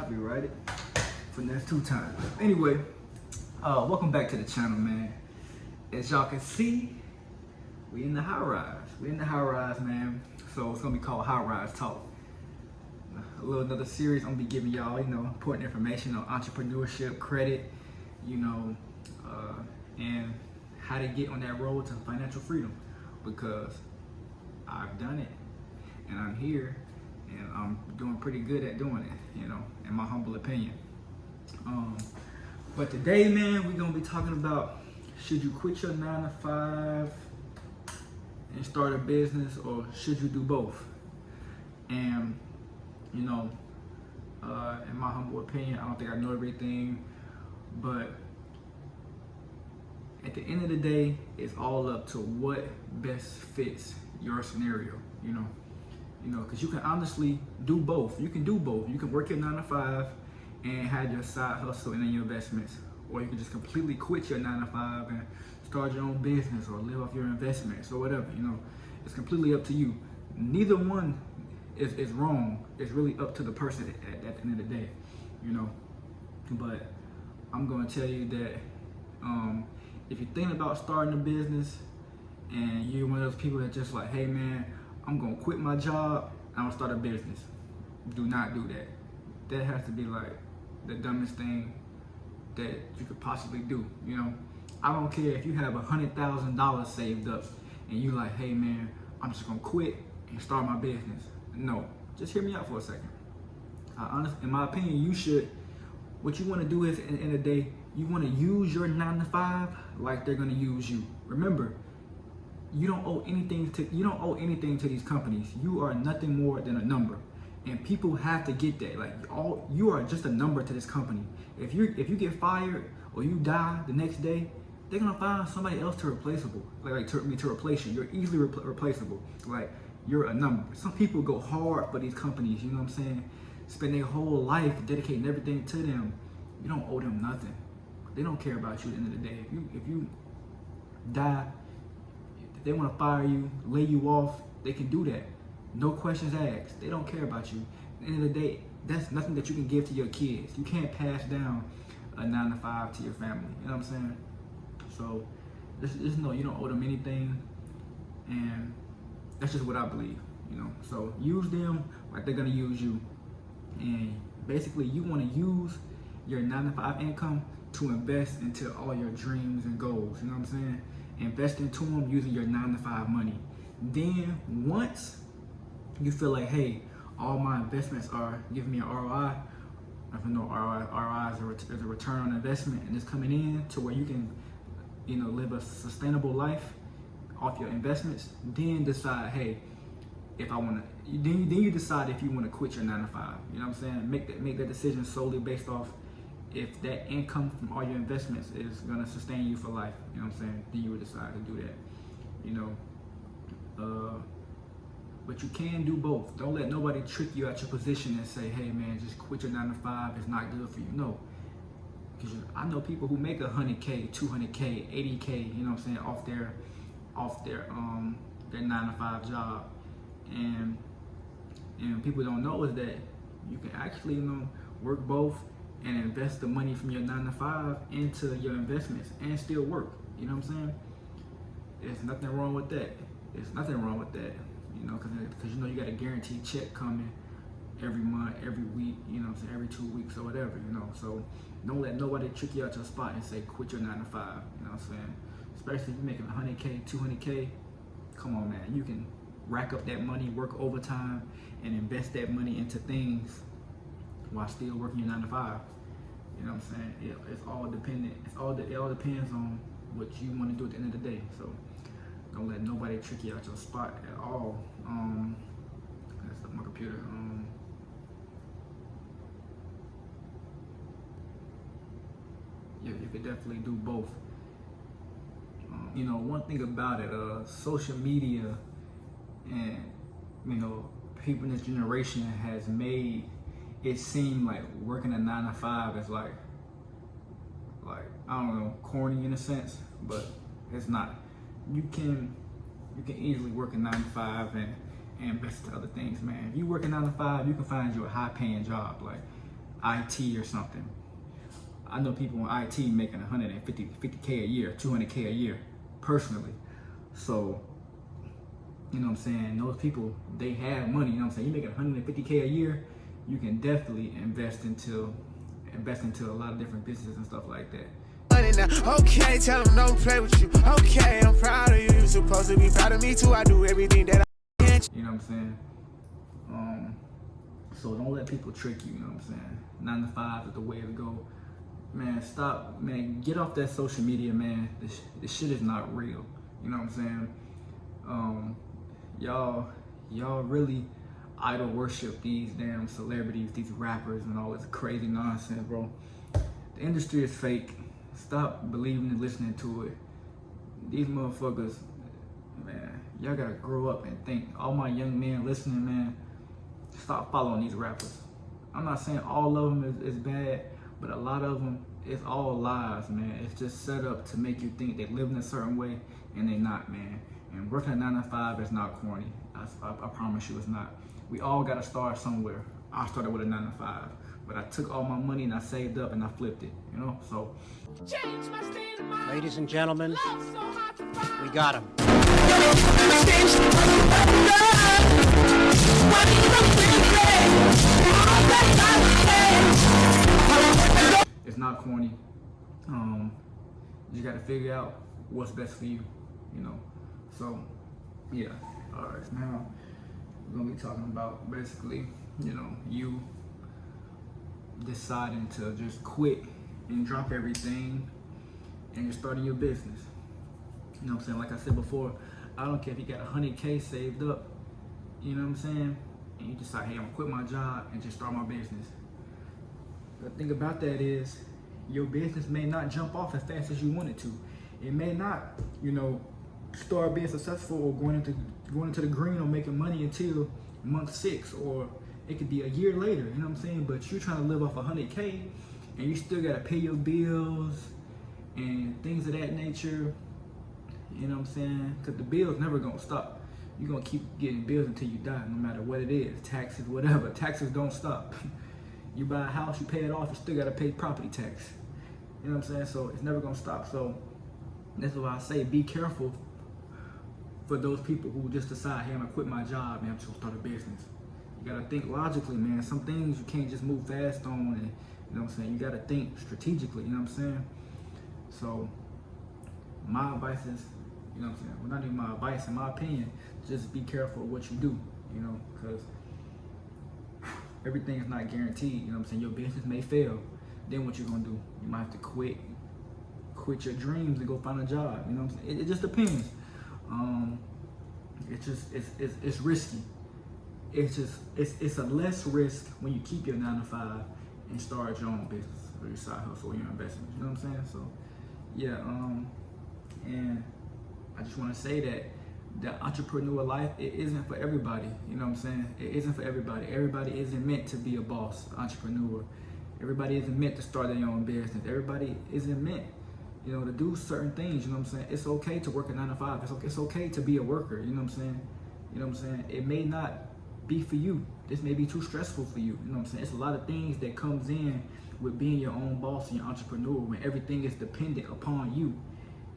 copyrighted for the next 2 times. Anyway, welcome back to the channel, man. As y'all can see, we in the high rise. We in the high rise, man. So it's gonna be called High Rise Talk. Another series I'm gonna be giving y'all, important information on entrepreneurship, credit, and how to get on that road to financial freedom. Because I've done it, and I'm here, and I'm doing pretty good at doing it, in my humble opinion. But today, man, we're gonna be talking about, should you quit your 9 to 5 and start a business, or should you do both? And in my humble opinion, I don't think I know everything, but at the end of the day, it's all up to what best fits your scenario, because you can honestly do both. You can do both. You can work your 9 to 5 and have your side hustle and then your investments, or you can just completely quit your 9 to 5 and start your own business or live off your investments or whatever. It's completely up to you. Neither one is wrong. It's really up to the person at the end of the day, But I'm gonna tell you that if you're thinking about starting a business and you're one of those people that just like, hey man, I'm gonna quit my job, I'm gonna start a business. Do not do that. That has to be like the dumbest thing that you could possibly do. I don't care if you have $100,000 saved up and you like, hey man, I'm just gonna quit and start my business. No, just hear me out for a second. In my opinion, you should. What you want to do is, at the end of the day, you want to use your 9 to 5 like they're gonna use you. Remember, you don't owe anything to these companies. You are nothing more than a number, and people have to get that. Like, you are just a number to this company. If you get fired or you die the next day, they're gonna find somebody else to replaceable. To replace you. You're easily replaceable. Like, you're a number. Some people go hard for these companies. You know what I'm saying? Spend their whole life dedicating everything to them. You don't owe them nothing. They don't care about you at the end of the day. If you die, if they want to fire you, lay you off, they can do that. No questions asked. They don't care about you. At the end of the day, that's nothing that you can give to your kids. You can't pass down a 9 to 5 to your family. You know what I'm saying? So just know you don't owe them anything, and that's just what I believe. So use them like they're gonna use you, and basically you want to use your 9 to 5 income to invest into all your dreams and goals. You know what I'm saying? Invest into them using your 9 to 5 money. Then once you feel like, hey, all my investments are giving me an ROI, I know ROI is a return on investment, and it's coming in to where you can, live a sustainable life off your investments. Then decide, hey, if I want to. Then you decide if you want to quit your 9 to 5. You know what I'm saying? Make that decision solely based off if that income from all your investments is gonna sustain you for life. You know what I'm saying? Then you would decide to do that. But you can do both. Don't let nobody trick you out your position and say, hey man, just quit your 9 to 5. It's not good for you. No. Because I know people who make $100K, $200K, $80K, you know what I'm saying, off their 9 to 5 job. And people don't know is that you can actually, work both and invest the money from your 9 to 5 into your investments and still work. You know what I'm saying? There's nothing wrong with that. There's nothing wrong with that. Because you got a guaranteed check coming every month, every week, every 2 weeks or whatever, So don't let nobody trick you out your spot and say quit your 9 to 5, you know what I'm saying? Especially if you're making $100K, $200K, come on man, you can rack up that money, work overtime, and invest that money into things while still working your 9 to 5. You know what I'm saying? It's all dependent. It all depends on what you want to do at the end of the day. So don't let nobody trick you out your spot at all. That's my computer. Yeah, you could definitely do both. One thing about it, social media and people in this generation has made it seem like working a 9 to 5 is like I don't know, corny in a sense, but it's not. You can easily work a 9 to 5 and invest into other things, man. If you work a 9 to 5, you can find you a high paying job. Like IT or something. I know people in IT making 50K a year, 200K a year, personally. So, you know what I'm saying? Those people, they have money. You know what I'm saying? You making 150K a year, you can definitely invest into a lot of different businesses and stuff like that. Okay, tell them don't play with you. Okay, I'm proud of you. You're supposed to be proud of me too. I do everything that I can. You know what I'm saying? So don't let people trick you. You know what I'm saying? 9 to 5 is the way to go. Man, stop. Man, get off that social media, man. This shit is not real. You know what I'm saying? Y'all really idol worship these damn celebrities, these rappers, and all this crazy nonsense, bro. The industry is fake. Stop believing and listening to it. These motherfuckers, man, y'all gotta grow up and think. All my young men listening, man, stop following these rappers. I'm not saying all of them is bad, but a lot of them, it's all lies, man. It's just set up to make you think they live in a certain way, and they're not, man. And working a 9 to 5 is not corny. I promise you it's not. We all gotta start somewhere. I started with a 9 to 5, but I took all my money and I saved up and I flipped it, you know? So. Ladies and gentlemen, we got him. It's not corny. You gotta figure out what's best for you, you know? So, yeah. All right, now we're gonna be talking about basically, you know, you deciding to just quit and drop everything and you're starting your business. You know what I'm saying? Like I said before, I don't care if you got 100K saved up, you know what I'm saying? And you decide, hey, I'm gonna quit my job and just start my business. The thing about that is your business may not jump off as fast as you want it to. It may not, you know, start being successful or going into the green or making money until month 6, or it could be a year later, you know what I'm saying? But you're trying to live off 100K and you still gotta pay your bills and things of that nature, you know what I'm saying? Because the bills never gonna stop. You're gonna keep getting bills until you die, no matter what it is, taxes, whatever. Taxes don't stop. You buy a house, you pay it off, you still gotta pay property tax. You know what I'm saying? So it's never gonna stop. So that's why I say be careful for those people who just decide, hey, I'm gonna quit my job and I'm just gonna start a business. You gotta think logically, man. Some things you can't just move fast on, and you know what I'm saying? You gotta think strategically, you know what I'm saying? So my advice is, you know what I'm saying? Well, not even my advice, in my opinion, just be careful of what you do, you know, because everything is not guaranteed, you know what I'm saying? Your business may fail. Then what you gonna do? You might have to quit your dreams and go find a job, you know what I'm saying? It just depends. It's risky. It's a less risk when you keep your 9 to 5 and start your own business or your side hustle or your investment. You know what I'm saying? So, yeah. And I just want to say that the entrepreneur life, it isn't for everybody. You know what I'm saying? It isn't for everybody. Everybody isn't meant to be a boss, entrepreneur. Everybody isn't meant to start their own business. Everybody isn't meant, you know, to do certain things. You know what I'm saying? It's okay to work a 9 to 5. It's okay to be a worker. You know what I'm saying? You know what I'm saying? It may not be for you. This may be too stressful for you. You know what I'm saying? It's a lot of things that comes in with being your own boss and your entrepreneur when everything is dependent upon you.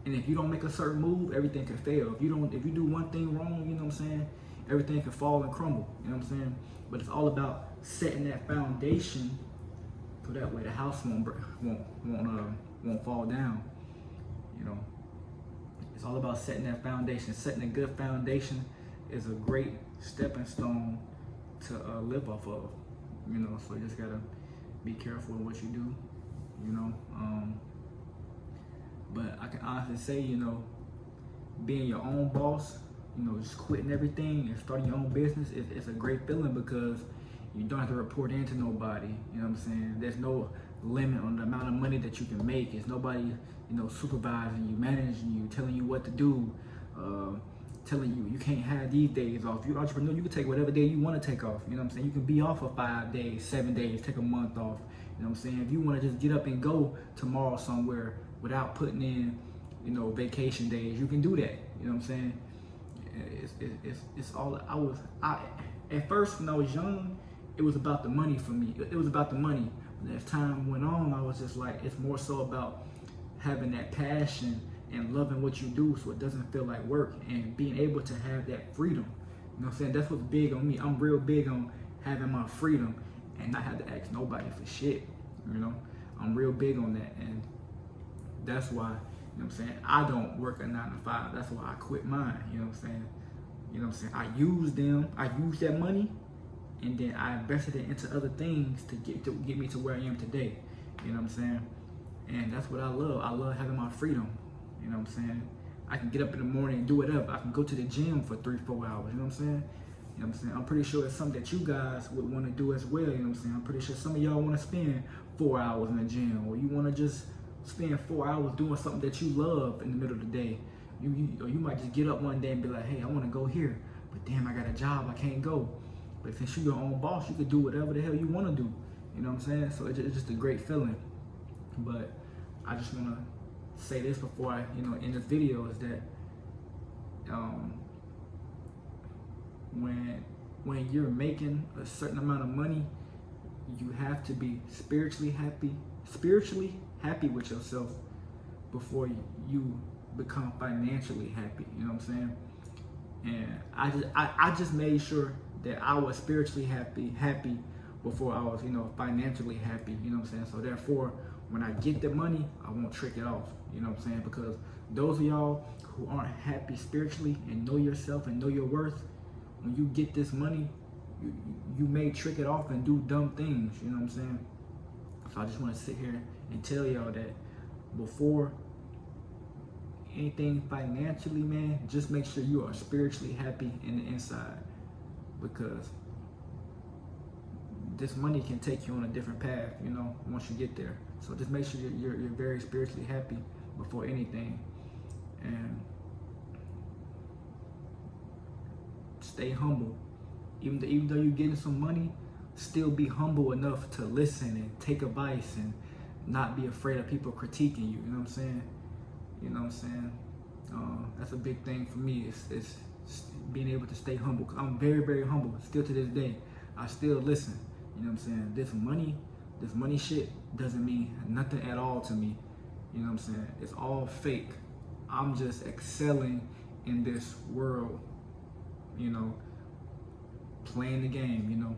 And if you don't make a certain move, everything can fail. If you do one thing wrong, you know what I'm saying, everything can fall and crumble. You know what I'm saying? But it's all about setting that foundation so that way the house won't fall down. You know, it's all about setting that foundation. Setting a good foundation is a great stepping stone to live off of. You know, so you just gotta be careful of what you do. You know. But I can honestly say, you know, being your own boss, you know, just quitting everything and starting your own business, it's a great feeling because you don't have to report into nobody. You know what I'm saying? There's no limit on the amount of money that you can make. There's nobody, you know, supervising you, managing you, telling you what to do, telling you can't have these days off. You're an entrepreneur, you can take whatever day you want to take off. You know what I'm saying? You can be off for 5 days, 7 days, take a month off. You know what I'm saying? If you want to just get up and go tomorrow somewhere without putting in, you know, vacation days, you can do that. You know what I'm saying? It's all, at first when I was young, it was about the money for me. It was about the money. as time went on, I was just like, it's more so about having that passion and loving what you do, so it doesn't feel like work, and being able to have that freedom. You know what I'm saying? That's what's big on me. I'm real big on having my freedom and not have to ask nobody for shit. You know, I'm real big on that, and that's why, you know what I'm saying, I don't work a 9 to 5. That's why I quit mine. You know what I'm saying? You know what I'm saying? I used that money, and then I invested it into other things to get me to where I am today. You know what I'm saying? And that's what I love. I love having my freedom. You know what I'm saying? I can get up in the morning and do whatever. I can go to the gym for 3-4 hours. You know what I'm saying? You know what I'm saying? I'm pretty sure it's something that you guys would want to do as well. You know what I'm saying? I'm pretty sure some of y'all want to spend 4 hours in the gym, or you want to just spend 4 hours doing something that you love in the middle of the day. Or you might just get up one day and be like, hey, I want to go here, but damn, I got a job, I can't go. But since you're your own boss, you can do whatever the hell you want to do. You know what I'm saying? So it's just a great feeling. But I just want to say this before I, end this video, is that when you're making a certain amount of money, you have to be spiritually happy with yourself before you become financially happy. You know what I'm saying? And I just made sure that I was spiritually happy before I was, financially happy. You know what I'm saying? So therefore, when I get the money, I won't trick it off. You know what I'm saying? Because those of y'all who aren't happy spiritually and know yourself and know your worth, when you get this money, you may trick it off and do dumb things. You know what I'm saying? So I just want to sit here and tell y'all that before anything financially, man, just make sure you are spiritually happy in the inside, because this money can take you on a different path, once you get there. So just make sure you're very spiritually happy before anything, and stay humble. Even though you're getting some money, still be humble enough to listen and take advice and not be afraid of people critiquing you. You know what I'm saying? You know what I'm saying? That's a big thing for me. It's being able to stay humble. 'Cause I'm very, very humble. Still to this day, I still listen. You know what I'm saying? This money shit doesn't mean nothing at all to me. You know what I'm saying? It's all fake. I'm just excelling in this world, playing the game,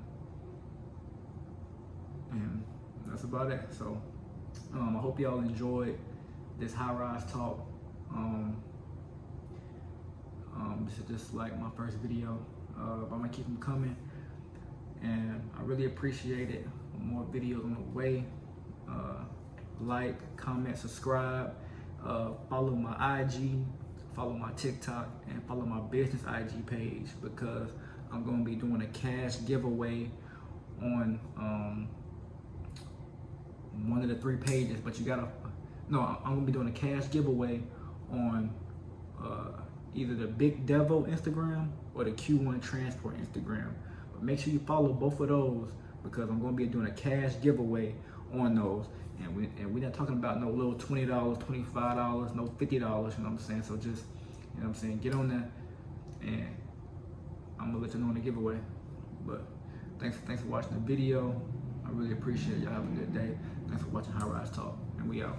and that's about it. So I hope y'all enjoyed this Rise Talk. This is just like my first video, but I'm gonna keep them coming, and I really appreciate it. More videos on the way. Like, comment, subscribe, follow my IG, follow my TikTok, and follow my business IG page, because I'm gonna be doing a cash giveaway on one of the 3 pages. But I'm gonna be doing a cash giveaway on either the Big Devo Instagram or the Q1 Transport Instagram. But make sure you follow both of those, because I'm gonna be doing a cash giveaway on those. And we're not talking about no little $20, $25, no $50, you know what I'm saying? So just, get on there, and I'm gonna let you know on the giveaway. But thanks for watching the video. I really appreciate y'all. Have a good day. Thanks for watching Rise Talk, and we out.